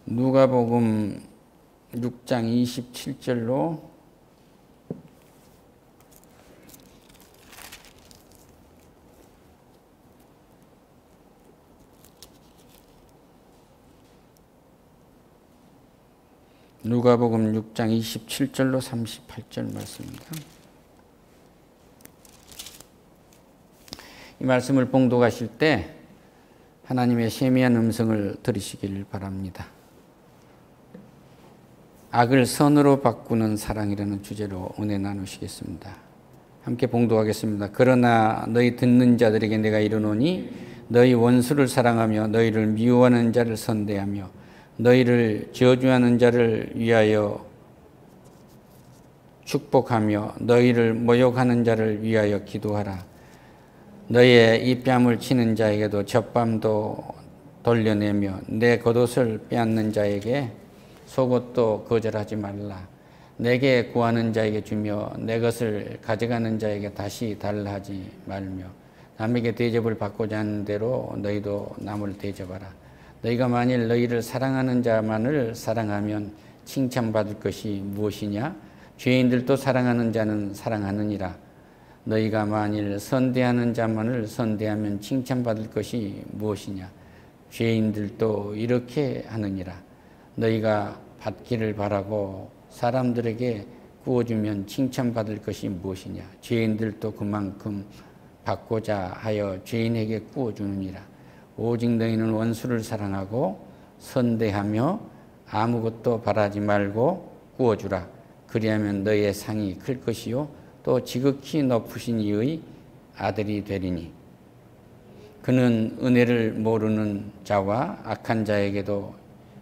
누가복음 6장 27절로 누가복음 6장 27절로 38절 말씀입니다. 이 말씀을 봉독하실 때 하나님의 세미한 음성을 들으시길 바랍니다. 악을 선으로 바꾸는 사랑이라는 주제로 은혜 나누시겠습니다. 함께 봉독하겠습니다. 그러나 너희 듣는 자들에게 내가 이르노니 너희 원수를 사랑하며 너희를 미워하는 자를 선대하며 너희를 저주하는 자를 위하여 축복하며 너희를 모욕하는 자를 위하여 기도하라. 너희의 입뺨을 치는 자에게도 젖밤도 돌려내며 내 겉옷을 빼앗는 자에게 속옷도 거절하지 말라. 내게 구하는 자에게 주며 내 것을 가져가는 자에게 다시 달라 하지 말며 남에게 대접을 받고자 하는 대로 너희도 남을 대접하라. 너희가 만일 너희를 사랑하는 자만을 사랑하면 칭찬받을 것이 무엇이냐? 죄인들도 사랑하는 자는 사랑하느니라. 너희가 만일 선대하는 자만을 선대하면 칭찬받을 것이 무엇이냐? 죄인들도 이렇게 하느니라. 너희가 받기를 바라고 사람들에게 구워주면 칭찬받을 것이 무엇이냐? 죄인들도 그만큼 받고자 하여 죄인에게 구워주느니라. 오직 너희는 원수를 사랑하고 선대하며 아무것도 바라지 말고 구워주라. 그리하면 너희의 상이 클 것이요 또 지극히 높으신 이의 아들이 되리니 그는 은혜를 모르는 자와 악한 자에게도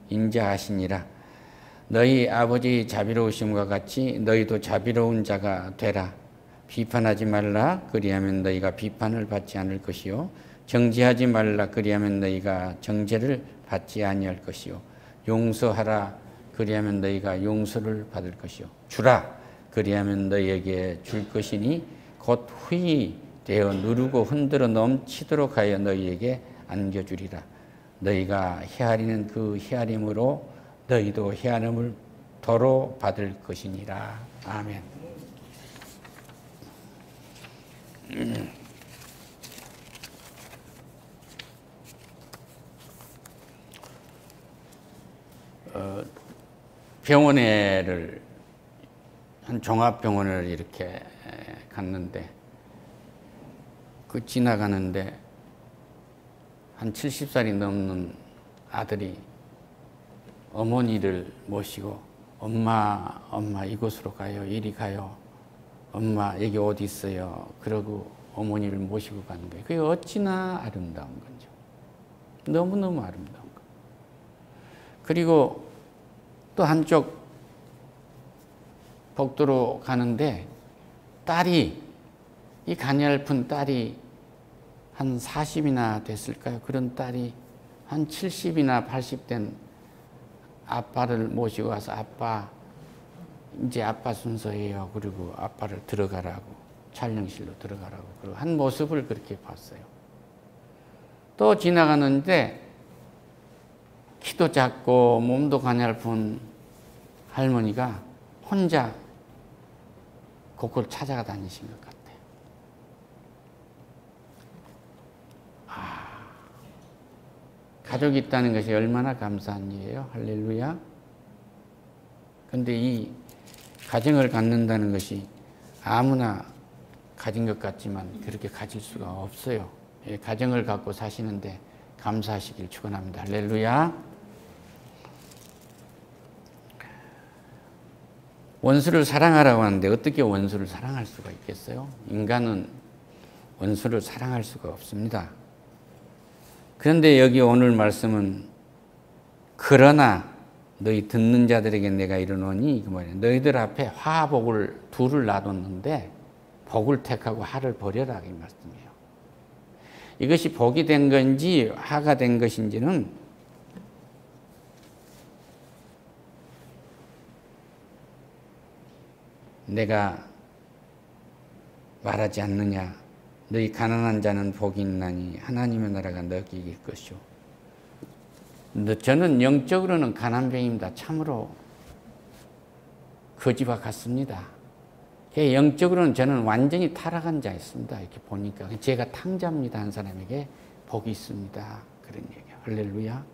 인자하시니라. 너희 아버지 자비로우심과 같이 너희도 자비로운 자가 되라. 비판하지 말라. 그리하면 너희가 비판을 받지 않을 것이요 정죄하지 말라. 그리하면 너희가 정죄를 받지 아니할 것이요 용서하라. 그리하면 너희가 용서를 받을 것이요 주라. 그리하면 너희에게 줄 것이니 곧 후히 되어 누르고 흔들어 넘치도록 하여 너희에게 안겨주리라. 너희가 헤아리는 그 헤아림으로 너희도 헤아림을 도로 받을 것이니라. 아멘. 병원에를 한 종합병원을 이렇게 갔는데 그 지나가는데 한 70살이 넘는 아들이 어머니를 모시고 엄마 이곳으로 가요. 이리 가요. 엄마 여기 어디 있어요. 그러고 어머니를 모시고 가는 거예요. 그게 어찌나 아름다운 건지. 너무너무 아름다운 거예요. 그리고 또 한쪽 복도로 가는데 딸이 이 가냘픈 딸이 한 40이나 됐을까요? 그런 딸이 한 70이나 80된 아빠를 모시고 와서 아빠 이제 아빠 순서예요. 그리고 아빠를 들어가라고 촬영실로 들어가라고 그리고 한 모습을 그렇게 봤어요. 또 지나가는데 키도 작고 몸도 가냘픈 할머니가 혼자 곳곳 찾아가 다니신 것 같아요. 가족이 있다는 것이 얼마나 감사한 일이에요. 할렐루야. 그런데 이 가정을 갖는다는 것이 아무나 가진 것 같지만 그렇게 가질 수가 없어요. 가정을 갖고 사시는데 감사하시길 축원합니다. 할렐루야. 원수를 사랑하라고 하는데 어떻게 원수를 사랑할 수가 있겠어요? 인간은 원수를 사랑할 수가 없습니다. 그런데 여기 오늘 말씀은 그러나 너희 듣는 자들에게 내가 이르노니 이거 뭐냐? 너희들 앞에 화와 복을 둘을 놔뒀는데 복을 택하고 화를 버려라 이 말씀이에요. 이것이 복이 된 건지 화가 된 것인지는 내가 말하지 않느냐. 너희 가난한 자는 복이 있나니 하나님의 나라가 너희에게 있을 것이요. 저는 영적으로는 가난병입니다. 참으로 거지와 같습니다. 영적으로는 저는 완전히 타락한 자였습니다. 이렇게 보니까 제가 탕자입니다. 한 사람에게 복이 있습니다. 그런 얘기예요. 할렐루야.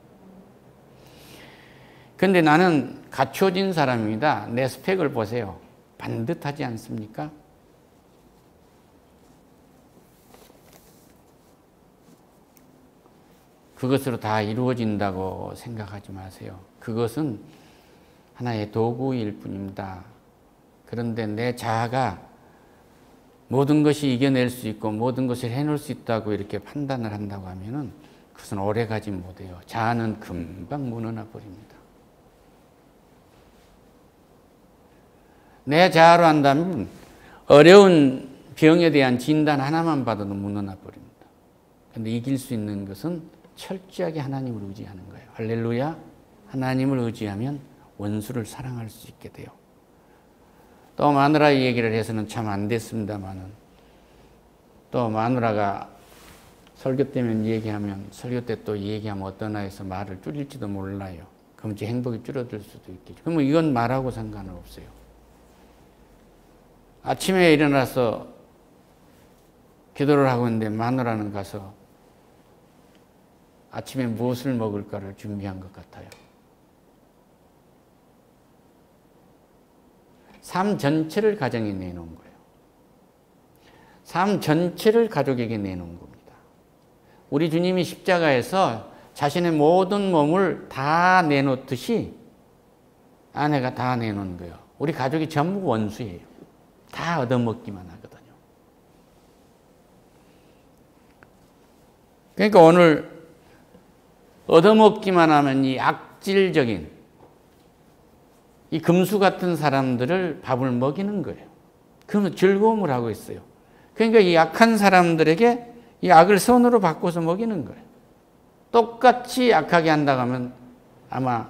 근데 나는 갖춰진 사람입니다. 내 스펙을 보세요. 반듯하지 않습니까? 그것으로 다 이루어진다고 생각하지 마세요. 그것은 하나의 도구일 뿐입니다. 그런데 내 자아가 모든 것이 이겨낼 수 있고 모든 것을 해놓을 수 있다고 이렇게 판단을 한다고 하면은 그것은 오래가지 못해요. 자아는 금방 무너져 버립니다. 내 자아로 한다면 어려운 병에 대한 진단 하나만 받아도 무너져 버립니다. 그런데 이길 수 있는 것은 철저하게 하나님을 의지하는 거예요. 할렐루야. 하나님을 의지하면 원수를 사랑할 수 있게 돼요. 또 마누라 얘기를 해서는 참 안 됐습니다만은 또 마누라가 설교 때면 얘기하면 설교 때 또 얘기하면 어떤 아이에서 말을 줄일지도 몰라요. 그럼 제 행복이 줄어들 수도 있겠죠. 그러면 이건 말하고 상관은 없어요. 아침에 일어나서 기도를 하고 있는데 마누라는 가서 아침에 무엇을 먹을까를 준비한 것 같아요. 삶 전체를 가정에 내놓은 거예요. 삶 전체를 가족에게 내놓은 겁니다. 우리 주님이 십자가에서 자신의 모든 몸을 다 내놓듯이 아내가 다 내놓은 거예요. 우리 가족이 전부 원수예요. 다 얻어먹기만 하거든요. 그러니까 오늘 얻어먹기만 하면 이 악질적인 이 금수 같은 사람들을 밥을 먹이는 거예요. 그러면 즐거움을 하고 있어요. 그러니까 이 악한 사람들에게 이 악을 선으로 바꿔서 먹이는 거예요. 똑같이 악하게 한다고 하면 아마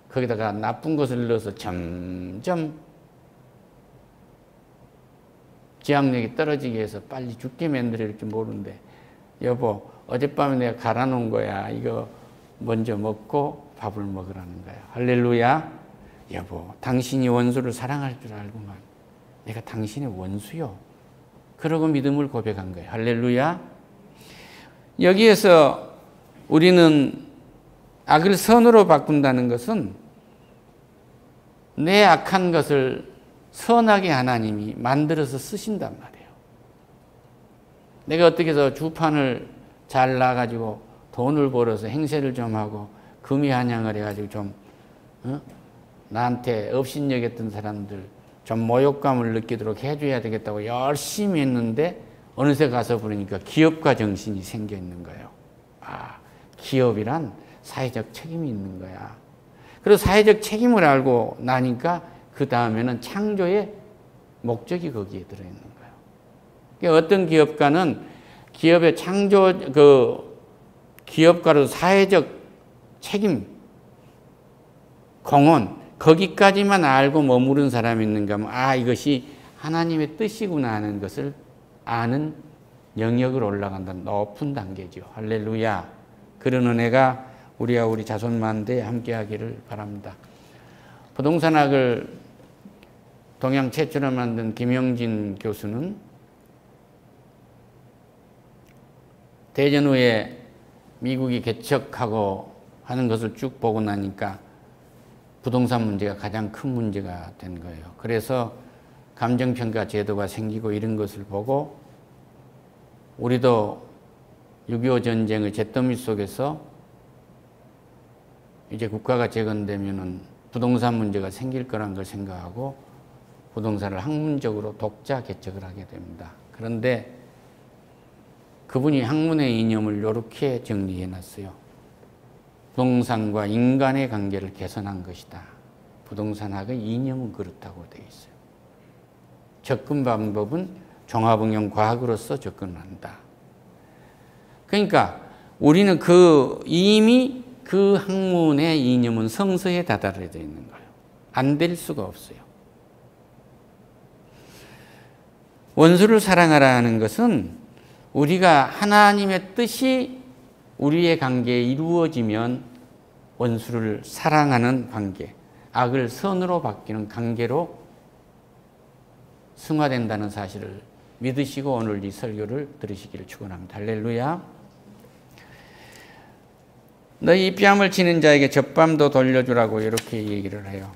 거기다가 나쁜 것을 넣어서 점점 지향력이 떨어지게 해서 빨리 죽게 만들어질지 모르는데 여보 어젯밤에 내가 갈아놓은 거야. 이거 먼저 먹고 밥을 먹으라는 거야. 할렐루야. 여보 당신이 원수를 사랑할 줄 알고만 내가 당신의 원수요. 그러고 믿음을 고백한 거예요. 할렐루야. 여기에서 우리는 악을 선으로 바꾼다는 것은 내 악한 것을 선하게 하나님이 만들어서 쓰신단 말이에요. 내가 어떻게 해서 주판을 잘 나가지고 돈을 벌어서 행세를 좀 하고 금이 한양을 해가지고 좀 나한테 업신여겼던 사람들 좀 모욕감을 느끼도록 해줘야 되겠다고 열심히 했는데 어느새 가서 보니까 기업가 정신이 생겨 있는 거예요. 아, 기업이란 사회적 책임이 있는 거야. 그리고 사회적 책임을 알고 나니까 그 다음에는 창조의 목적이 거기에 들어있는 거예요. 그러니까 어떤 기업가는 기업의 기업가로 사회적 책임, 공헌, 거기까지만 알고 머무른 사람이 있는가 하면 이것이 하나님의 뜻이구나 하는 것을 아는 영역으로 올라간다는 높은 단계죠. 할렐루야. 그런 은혜가 우리와 우리 자손만대에 함께하기를 바랍니다. 부동산학을 동양 최초로 만든 김영진 교수는 대전 후에 미국이 개척하고 하는 것을 쭉 보고 나니까 부동산 문제가 가장 큰 문제가 된 거예요. 그래서 감정평가 제도가 생기고 이런 것을 보고 우리도 6.25 전쟁의 잿더미 속에서 이제 국가가 재건되면은 부동산 문제가 생길 거란 걸 생각하고 부동산을 학문적으로 독자 개척을 하게 됩니다. 그런데 그분이 학문의 이념을 이렇게 정리해 놨어요. 부동산과 인간의 관계를 개선한 것이다. 부동산학의 이념은 그렇다고 되어 있어요. 접근 방법은 종합응용 과학으로서 접근한다. 그러니까 우리는 이미 그 학문의 이념은 성서에 다다르져 있는 거예요. 안 될 수가 없어요. 원수를 사랑하라 하는 것은 우리가 하나님의 뜻이 우리의 관계에 이루어지면 원수를 사랑하는 관계, 악을 선으로 바뀌는 관계로 승화된다는 사실을 믿으시고 오늘 이 설교를 들으시기를 축원합니다. 할렐루야. 너희 이 뺨을 치는 자에게 젖밤도 돌려주라고 이렇게 얘기를 해요.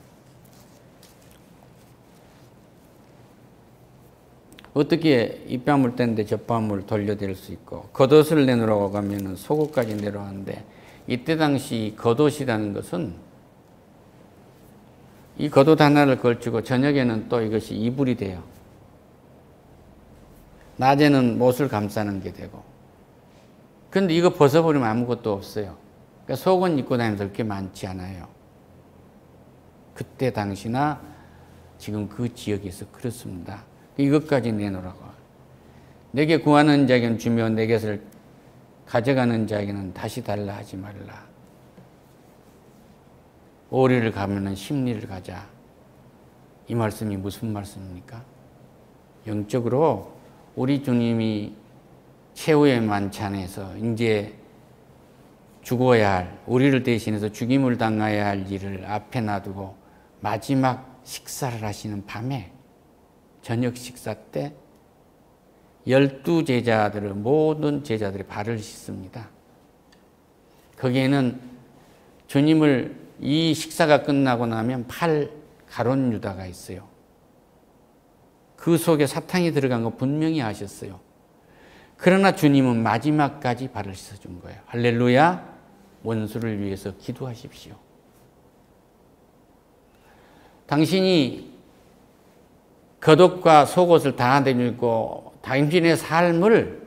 어떻게 이 뺨을 떼는데 젖밤을 돌려댈 수 있고 겉옷을 내놓으라고 가면 속옷까지 내려왔는데 이때 당시 겉옷이라는 것은 이 겉옷 하나를 걸치고 저녁에는 또 이것이 이불이 돼요. 낮에는 못을 감싸는 게 되고. 그런데 이거 벗어버리면 아무것도 없어요. 그러니까 속은 입고 다니면서 그렇게 많지 않아요. 그때 당시나 지금 그 지역에서 그렇습니다. 이것까지 내놓으라고. 내게 구하는 자에게는 주며 내 것을 가져가는 자에게는 다시 달라 하지 말라. 오리를 가면은 심리를 가자. 이 말씀이 무슨 말씀입니까? 영적으로 우리 주님이 최후의 만찬에서 이제 죽어야 할, 우리를 대신해서 죽임을 당해야 할 일을 앞에 놔두고 마지막 식사를 하시는 밤에 저녁 식사 때 12제자들을 모든 제자들이 발을 씻습니다. 거기에는 주님을 이 식사가 끝나고 나면 팔 가론 유다가 있어요. 그 속에 사탄이 들어간 거 분명히 아셨어요. 그러나 주님은 마지막까지 발을 씻어준 거예요. 할렐루야. 원수를 위해서 기도하십시오. 당신이 겉옷과 속옷을 다 내밀고 당신의 삶을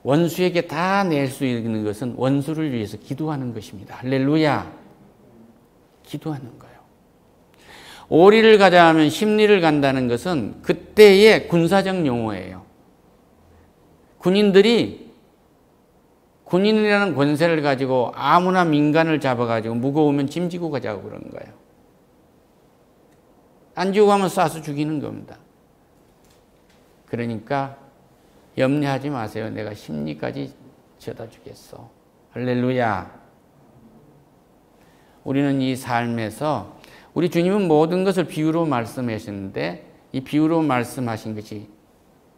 원수에게 다 낼 수 있는 것은 원수를 위해서 기도하는 것입니다. 할렐루야. 기도하는 거예요. 오리를 가자 하면 심리를 간다는 것은 그때의 군사적 용어예요. 군인이라는 권세를 가지고 아무나 민간을 잡아가지고 무거우면 짐지고 가자고 그런 거예요. 안 지고 가면 쏴서 죽이는 겁니다. 그러니까 염려하지 마세요. 내가 심리까지 져다 주겠어. 할렐루야. 우리는 이 삶에서 우리 주님은 모든 것을 비유로 말씀하시는데 이 비유로 말씀하신 것이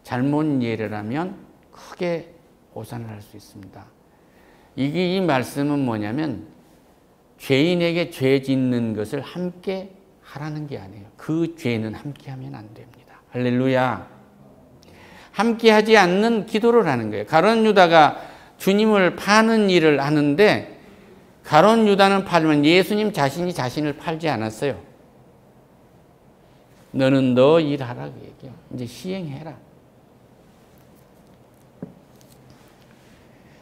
잘못 이해를 하면 크게 오산을 할 수 있습니다. 이 말씀은 뭐냐면 죄인에게 죄 짓는 것을 함께 하라는 게 아니에요. 그 죄는 함께 하면 안 됩니다. 할렐루야. 함께 하지 않는 기도를 하는 거예요. 가룟 유다가 주님을 파는 일을 하는데 가룟 유다는 팔면 예수님 자신이 자신을 팔지 않았어요. 너는 너 일하라고 얘기해요. 이제 시행해라.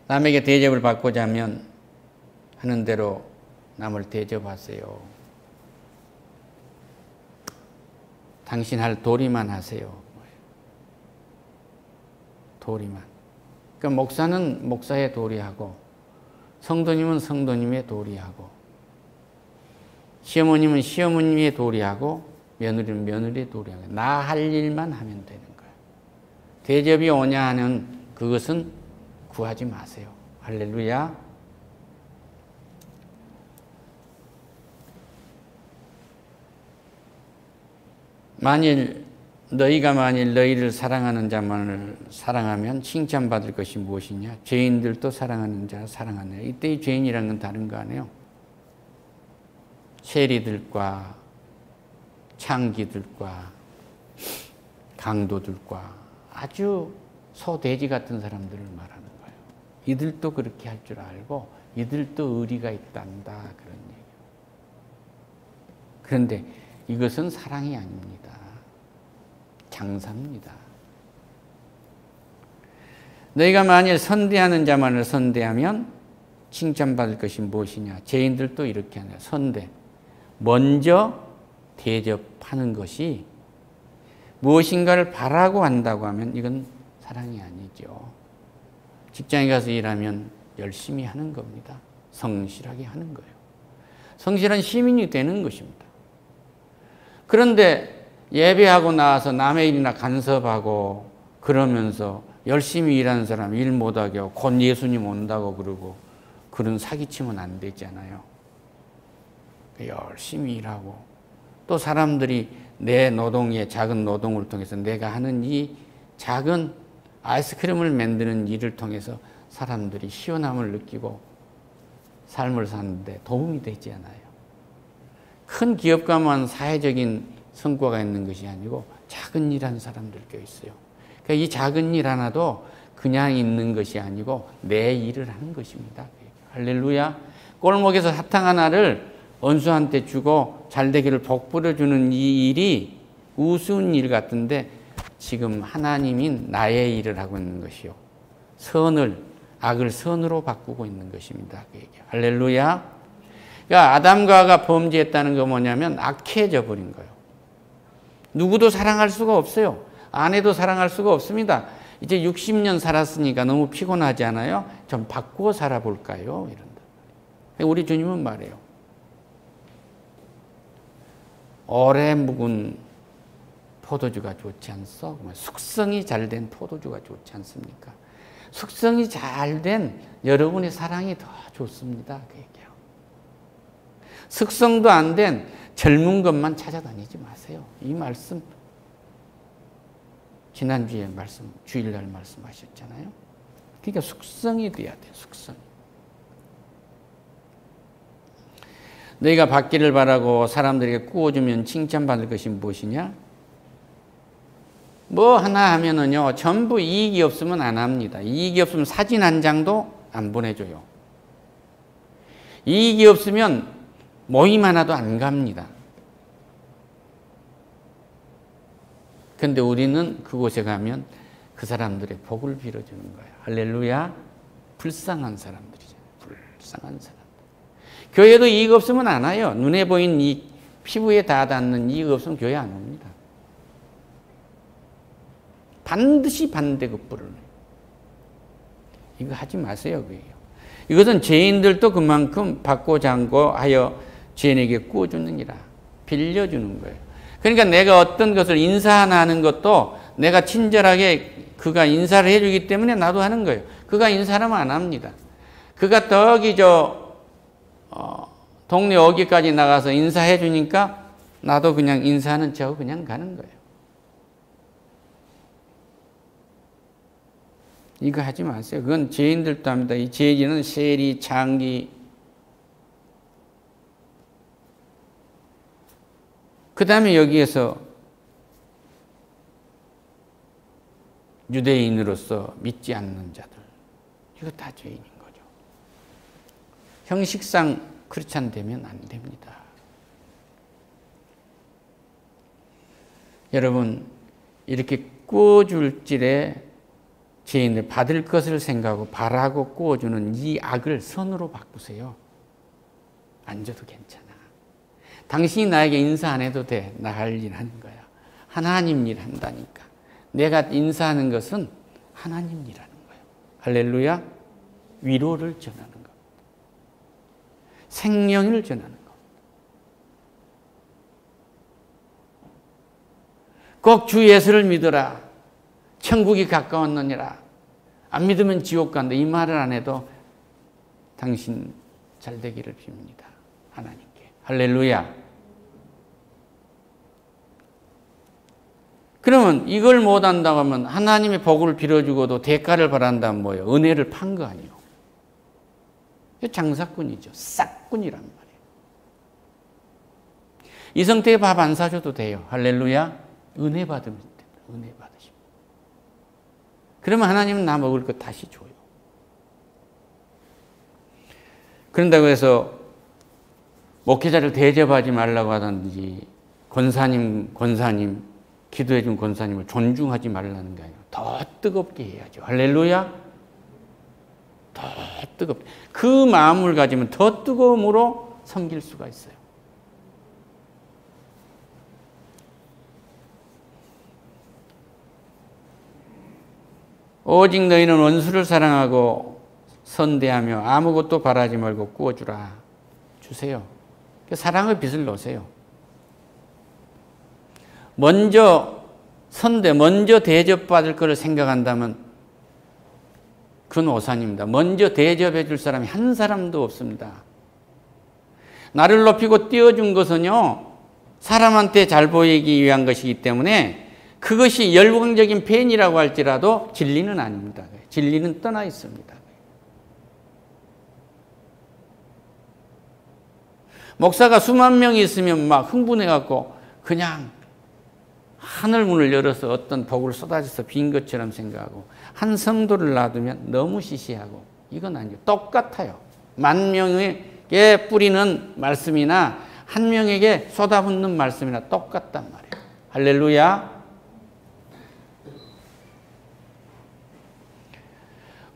남에게 대접을 받고자 하면 하는 대로 남을 대접하세요. 당신 할 도리만 하세요. 도리만. 그러니까 목사는 목사의 도리하고 성도님은 성도님의 도리하고 시어머님은 시어머님의 도리하고 며느리는 며느리의 도리하고 나 할 일만 하면 되는 거예요. 대접이 오냐 하는 그것은 구하지 마세요. 할렐루야. 너희가 만일 너희를 사랑하는 자만을 사랑하면 칭찬받을 것이 무엇이냐? 죄인들도 사랑하는 자 사랑하느냐. 이때 이 죄인이라는 건 다른 거 아니에요. 세리들과 창기들과 강도들과 아주 소돼지 같은 사람들을 말하는 거예요. 이들도 그렇게 할 줄 알고 이들도 의리가 있단다. 그런 얘기예요. 그런데 이것은 사랑이 아닙니다. 장사입니다. 너희가 만일 선대하는 자만을 선대하면 칭찬받을 것이 무엇이냐? 죄인들도 이렇게 하냐. 선대. 먼저 대접하는 것이 무엇인가를 바라고 한다고 하면 이건 사랑이 아니죠. 직장에 가서 일하면 열심히 하는 겁니다. 성실하게 하는 거예요. 성실한 시민이 되는 것입니다. 그런데 예배하고 나와서 남의 일이나 간섭하고 그러면서 열심히 일하는 사람 일 못하게 하고 곧 예수님 온다고 그러고 그런 사기치면 안 되잖아요. 열심히 일하고 또 사람들이 내 노동의 작은 노동을 통해서 내가 하는 이 작은 아이스크림을 만드는 일을 통해서 사람들이 시원함을 느끼고 삶을 사는데 도움이 되지 않아요. 큰 기업가만 사회적인 성과가 있는 것이 아니고 작은 일 하는 사람들 꽤 있어요. 그러니까 이 작은 일 하나도 그냥 있는 것이 아니고 내 일을 하는 것입니다. 할렐루야. 골목에서 사탕 하나를 원수한테 주고 잘되기를 복 뿌려주는 이 일이 우스운 일 같은데 지금 하나님인 나의 일을 하고 있는 것이요. 악을 선으로 바꾸고 있는 것입니다. 할렐루야. 그러니까 아담과 하와가 범죄했다는 거 뭐냐면 악해져 버린 거예요. 누구도 사랑할 수가 없어요. 아내도 사랑할 수가 없습니다. 이제 60년 살았으니까 너무 피곤하지 않아요? 좀 바꾸어 살아볼까요? 이런다. 우리 주님은 말해요. 오래 묵은 포도주가 좋지 않소? 숙성이 잘된 포도주가 좋지 않습니까? 숙성이 잘된 여러분의 사랑이 더 좋습니다. 그 얘기예요. 숙성도 안 된 젊은 것만 찾아다니지 마세요. 이 말씀 지난주에 주일날 말씀하셨잖아요. 그러니까 숙성이 돼야 돼. 숙성. 너희가 받기를 바라고 사람들에게 구워주면 칭찬받을 것이 무엇이냐? 뭐 하나 하면은요, 전부 이익이 없으면 안 합니다. 이익이 없으면 사진 한 장도 안 보내줘요. 이익이 없으면 모임 하나도 안 갑니다. 근데 우리는 그곳에 가면 그 사람들의 복을 빌어주는 거예요. 할렐루야. 불쌍한 사람들이죠. 불쌍한 사람들. 교회도 이익 없으면 안 와요. 눈에 보이는 이 피부에 다 닿는 이익 없으면 교회 안 옵니다. 반드시 반대급부를 해요. 이거 하지 마세요. 그게요. 이것은 죄인들도 그만큼 받고 잔고 하여 죄인에게 구워주느니라. 빌려주는 거예요. 그러니까 내가 어떤 것을 인사 하나 하는 것도 내가 친절하게 그가 인사를 해주기 때문에 나도 하는 거예요. 그가 인사하면 안 합니다. 그가 저기 동네 어귀까지 나가서 인사해 주니까 나도 그냥 인사하는 척하고 그냥 가는 거예요. 이거 하지 마세요. 그건 죄인들도 합니다. 이 죄인은 세리, 장기, 그 다음에 여기에서 유대인으로서 믿지 않는 자들, 이거 다 죄인인 거죠. 형식상 그렇지 않다면 안 됩니다. 여러분, 이렇게 구워줄 질에 죄인을 받을 것을 생각하고 바라고 구워주는 이 악을 선으로 바꾸세요. 안 줘도 괜찮아. 당신이 나에게 인사 안 해도 돼. 나 할 일 하는 거야. 하나님 일 한다니까. 내가 인사하는 것은 하나님 일 하는 거예요. 할렐루야. 위로를 전하는 것. 생명을 전하는 것. 꼭 주 예수를 믿어라. 천국이 가까웠느니라. 안 믿으면 지옥 간다. 이 말을 안 해도 당신 잘 되기를 빕니다. 하나님께. 할렐루야. 그러면 이걸 못한다고 하면 하나님의 복을 빌어주고도 대가를 바란다면 뭐예요? 은혜를 판 거 아니에요. 장사꾼이죠. 싹꾼이란 말이에요. 이성태에 밥 안 사줘도 돼요. 할렐루야. 은혜 받으면 됩니다. 은혜 받으시면. 그러면 하나님은 나 먹을 거 다시 줘요. 그런다고 해서 목회자를 대접하지 말라고 하든지 권사님 기도해 준 권사님을 존중하지 말라는 게 아니라 더 뜨겁게 해야죠. 할렐루야. 더 뜨겁게. 그 마음을 가지면 더 뜨거움으로 섬길 수가 있어요. 오직 너희는 원수를 사랑하고 선대하며 아무것도 바라지 말고 구워주라. 주세요. 사랑의 빚을 놓으세요. 먼저 대접받을 것을 생각한다면 그건 오산입니다. 먼저 대접해 줄 사람이 한 사람도 없습니다. 나를 높이고 띄워준 것은요, 사람한테 잘 보이기 위한 것이기 때문에 그것이 열광적인 팬이라고 할지라도 진리는 아닙니다. 진리는 떠나 있습니다. 목사가 수만 명이 있으면 막 흥분해갖고 그냥 하늘 문을 열어서 어떤 복을 쏟아져서 빈 것처럼 생각하고, 한 성도를 놔두면 너무 시시하고, 이건 아니에요. 똑같아요. 만 명에게 뿌리는 말씀이나 한 명에게 쏟아붓는 말씀이나 똑같단 말이에요. 할렐루야.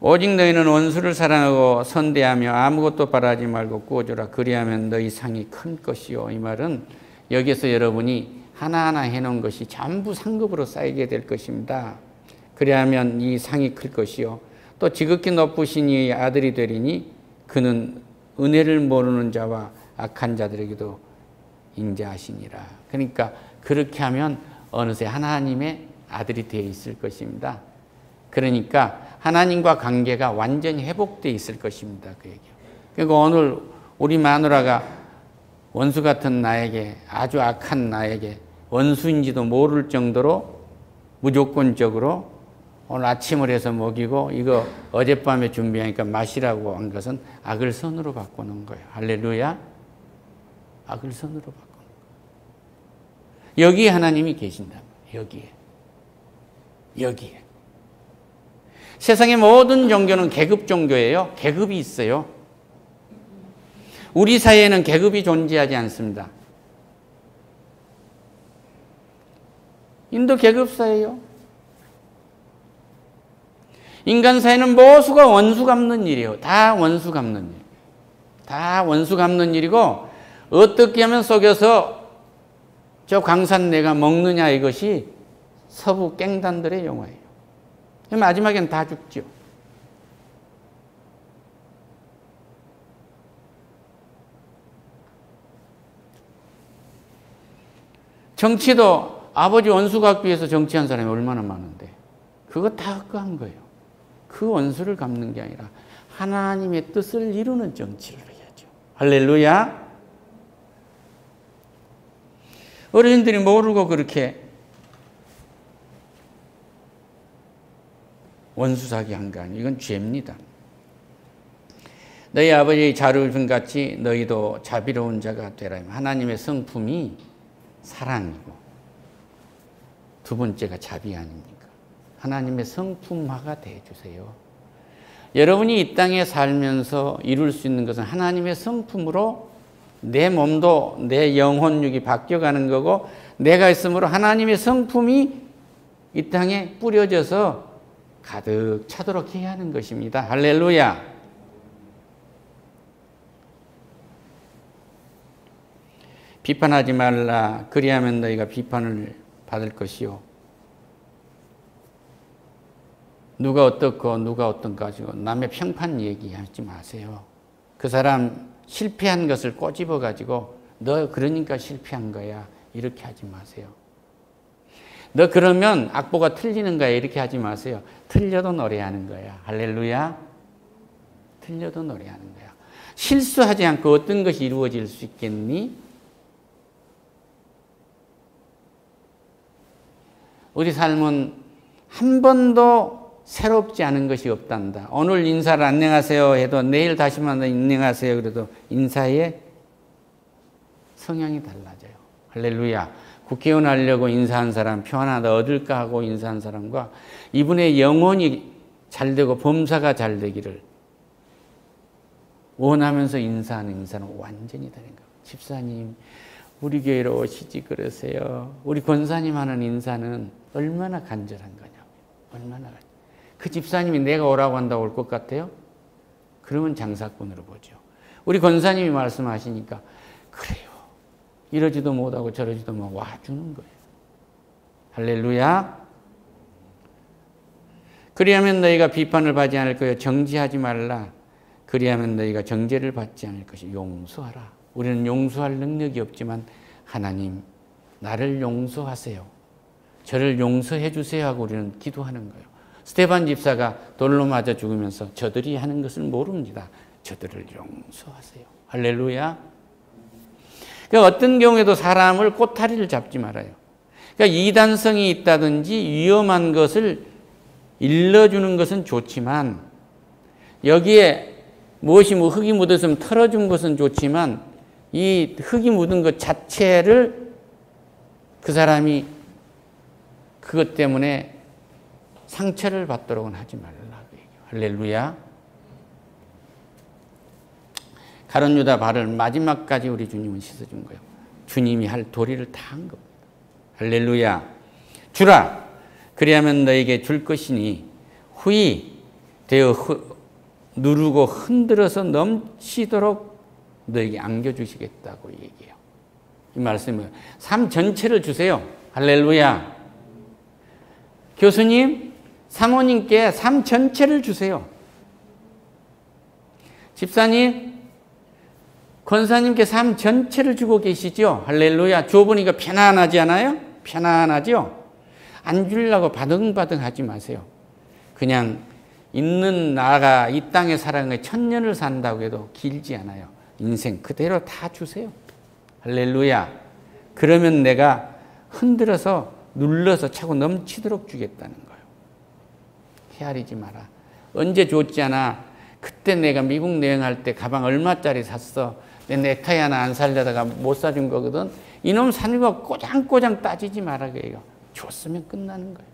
오직 너희는 원수를 사랑하고 선대하며 아무것도 바라지 말고 꾸어줘라. 그리하면 너희 상이 큰 것이요. 이 말은 여기서 여러분이 하나하나 해놓은 것이 전부 상급으로 쌓이게 될 것입니다. 그리하면 이 상이 클 것이요. 또 지극히 높으신 이의 아들이 되리니 그는 은혜를 모르는 자와 악한 자들에게도 인자하시니라. 그러니까 그렇게 하면 어느새 하나님의 아들이 되어 있을 것입니다. 그러니까 하나님과 관계가 완전히 회복되어 있을 것입니다. 그 얘기요. 그러니까 오늘 우리 마누라가 원수 같은 나에게, 아주 악한 나에게 원수인지도 모를 정도로 무조건적으로 오늘 아침을 해서 먹이고 이거 어젯밤에 준비하니까 마시라고 한 것은 악을 선으로 바꾸는 거예요. 할렐루야. 악을 선으로 바꾸는 거예요. 여기에 하나님이 계신다. 여기에. 세상의 모든 종교는 계급 종교예요. 계급이 있어요. 우리 사회에는 계급이 존재하지 않습니다. 인도 계급사예요. 인간 사회는 모수가 원수 갚는 일이에요. 다 원수 갚는 일. 다 원수 갚는 일이고, 어떻게 하면 속여서 저 광산 내가 먹느냐, 이것이 서부 깽단들의 영화예요. 마지막엔 다 죽죠. 정치도 아버지 원수 갚기 위해서 정치한 사람이 얼마나 많은데, 그거 다 헛거한 거예요. 그 원수를 갚는 게 아니라 하나님의 뜻을 이루는 정치를 해야죠. 할렐루야. 어르신들이 모르고 그렇게 원수 사기한 거 아니에요. 이건 죄입니다. 너희 아버지의 자비로우심 같이 너희도 자비로운 자가 되라. 하나님의 성품이 사랑이고, 두 번째가 자비 아닙니까? 하나님의 성품화가 되어주세요. 여러분이 이 땅에 살면서 이룰 수 있는 것은 하나님의 성품으로 내 몸도 내 영혼육이 바뀌어가는 거고, 내가 있으므로 하나님의 성품이 이 땅에 뿌려져서 가득 차도록 해야 하는 것입니다. 할렐루야. 비판하지 말라. 그리하면 너희가 비판을 받을 것이요. 누가 어떻고 누가 어떤가 가지고 남의 평판 얘기하지 마세요. 그 사람 실패한 것을 꼬집어 가지고 너 그러니까 실패한 거야, 이렇게 하지 마세요. 너 그러면 악보가 틀리는 거야, 이렇게 하지 마세요. 틀려도 노래하는 거야. 할렐루야. 틀려도 노래하는 거야. 실수하지 않고 어떤 것이 이루어질 수 있겠니? 우리 삶은 한 번도 새롭지 않은 것이 없단다. 오늘 인사를 안녕하세요 해도 내일 다시 만나 안녕하세요 그래도 인사의 성향이 달라져요. 할렐루야. 국회의원 하려고 인사한 사람, 표 하나 더 얻을까 하고 인사한 사람과 이분의 영혼이 잘되고 범사가 잘 되기를 원하면서 인사하는 인사는 완전히 다른 거예요. 집사님, 우리 교회로 오시지 그러세요. 우리 권사님 하는 인사는 얼마나 간절한 거냐고요. 얼마나 간절한. 그 집사님이 내가 오라고 한다고 올 것 같아요? 그러면 장사꾼으로 보죠. 우리 권사님이 말씀하시니까 그래요. 이러지도 못하고 저러지도 못하고 와주는 거예요. 할렐루야. 그리하면 너희가 비판을 받지 않을 거예요. 정죄하지 말라. 그리하면 너희가 정죄를 받지 않을 것이. 용서하라. 우리는 용서할 능력이 없지만 하나님 나를 용서하세요. 저를 용서해 주세요 하고 우리는 기도하는 거예요. 스데반 집사가 돌로 맞아 죽으면서 저들이 하는 것을 모릅니다. 저들을 용서하세요. 할렐루야. 그러니까 어떤 경우에도 사람을 꼬타리를 잡지 말아요. 그러니까 이단성이 있다든지 위험한 것을 일러주는 것은 좋지만, 여기에 무엇이 흙이 묻었으면 털어준 것은 좋지만, 이 흙이 묻은 것 자체를 그 사람이 그것 때문에 상처를 받도록은 하지 말라고 얘기해요. 할렐루야. 가룟 유다 발을 마지막까지 우리 주님은 씻어준 거예요. 주님이 할 도리를 다 한 겁니다. 할렐루야. 주라. 그리하면 너에게 줄 것이니 후히 되어 누르고 흔들어서 넘치도록 너에게 안겨주시겠다고 얘기해요. 이 말씀은 삶 전체를 주세요. 할렐루야. 교수님, 사모님께 삶 전체를 주세요. 집사님, 권사님께 삶 전체를 주고 계시죠? 할렐루야. 줘보니까 편안하지 않아요? 편안하죠? 안 주려고 바등바등 하지 마세요. 그냥 있는 나가 이 땅에 살아가는 게 1000년을 산다고 해도 길지 않아요. 인생 그대로 다 주세요. 할렐루야. 그러면 내가 흔들어서 눌러서 차고 넘치도록 주겠다는 거예요. 헤아리지 마라. 언제 줬잖아. 그때 내가 미국 여행할 때 가방 얼마짜리 샀어. 내 넥타이 하나 안 살려다가 못 사준 거거든. 이놈 사는 거 꼬장꼬장 따지지 마라 그래요. 줬으면 끝나는 거예요.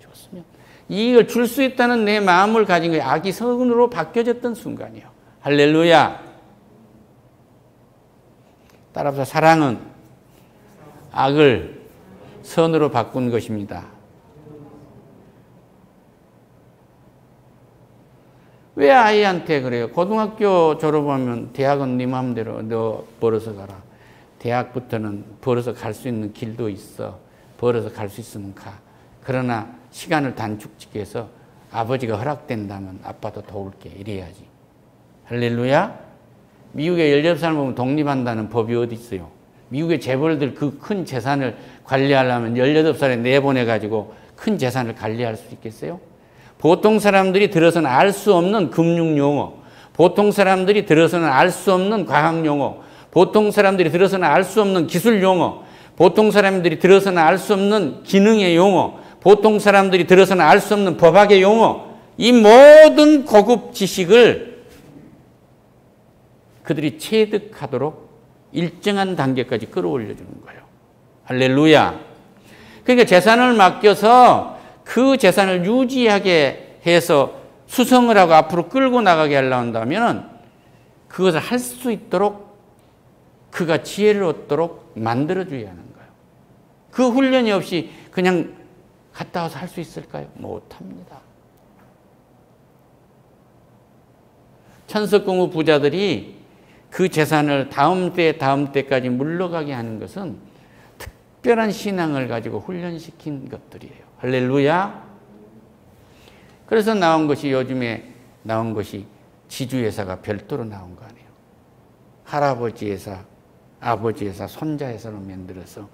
줬으면. 이걸 줄 수 있다는 내 마음을 가진 거예요. 악이 선으로 바뀌어졌던 순간이에요. 할렐루야. 따라서 사랑은 악을 선으로 바꾼 것입니다. 왜 아이한테 그래요? 고등학교 졸업하면 대학은 네 마음대로 너 벌어서 가라. 대학부터는 벌어서 갈 수 있는 길도 있어. 벌어서 갈 수 있으면 가. 그러나 시간을 단축지기 위해서 아버지가 허락된다면 아빠도 도울게. 이래야지. 할렐루야. 미국에 18살 보면 독립한다는 법이 어디 있어요? 미국의 재벌들 그 큰 재산을 관리하려면 18살에 내보내가지고 큰 재산을 관리할 수 있겠어요? 보통 사람들이 들어서는 알 수 없는 금융용어, 보통 사람들이 들어서는 알 수 없는 과학용어, 보통 사람들이 들어서는 알 수 없는 기술용어, 보통 사람들이 들어서는 알 수 없는 기능의 용어, 보통 사람들이 들어서는 알 수 없는 법학의 용어, 이 모든 고급 지식을 그들이 체득하도록 일정한 단계까지 끌어올려주는 거예요. 할렐루야. 그러니까 재산을 맡겨서 그 재산을 유지하게 해서 수성을 하고 앞으로 끌고 나가게 하려 한다면 그것을 할 수 있도록 그가 지혜를 얻도록 만들어줘야 하는 거예요. 그 훈련이 없이 그냥 갔다 와서 할 수 있을까요? 못합니다. 천석공후 부자들이 그 재산을 다음 때까지 물러가게 하는 것은 특별한 신앙을 가지고 훈련시킨 것들이에요. 할렐루야. 그래서 요즘에 나온 것이 지주회사가 별도로 나온 거 아니에요. 할아버지 회사, 아버지 회사, 손자 회사로 만들어서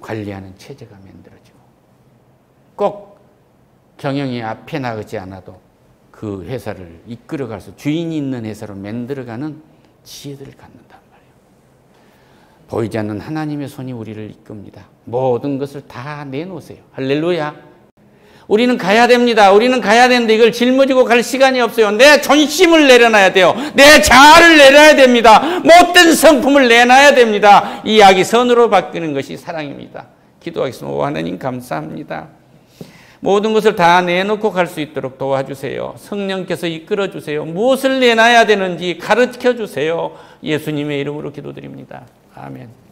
관리하는 체제가 만들어지고 꼭 경영이 앞에 나가지 않아도 그 회사를 이끌어가서 주인이 있는 회사로 만들어가는 지혜들을 갖는단 말이에요. 보이지 않는 하나님의 손이 우리를 이끕니다. 모든 것을 다 내놓으세요. 할렐루야. 우리는 가야 됩니다. 우리는 가야 되는데 이걸 짊어지고 갈 시간이 없어요. 내 존심을 내려놔야 돼요. 내 자아를 내려야 됩니다. 못된 성품을 내놔야 됩니다. 이 악이 선으로 바뀌는 것이 사랑입니다. 기도하겠습니다. 오 하나님 감사합니다. 모든 것을 다 내놓고 갈 수 있도록 도와주세요. 성령께서 이끌어 주세요. 무엇을 내놔야 되는지 가르쳐 주세요. 예수님의 이름으로 기도드립니다. 아멘.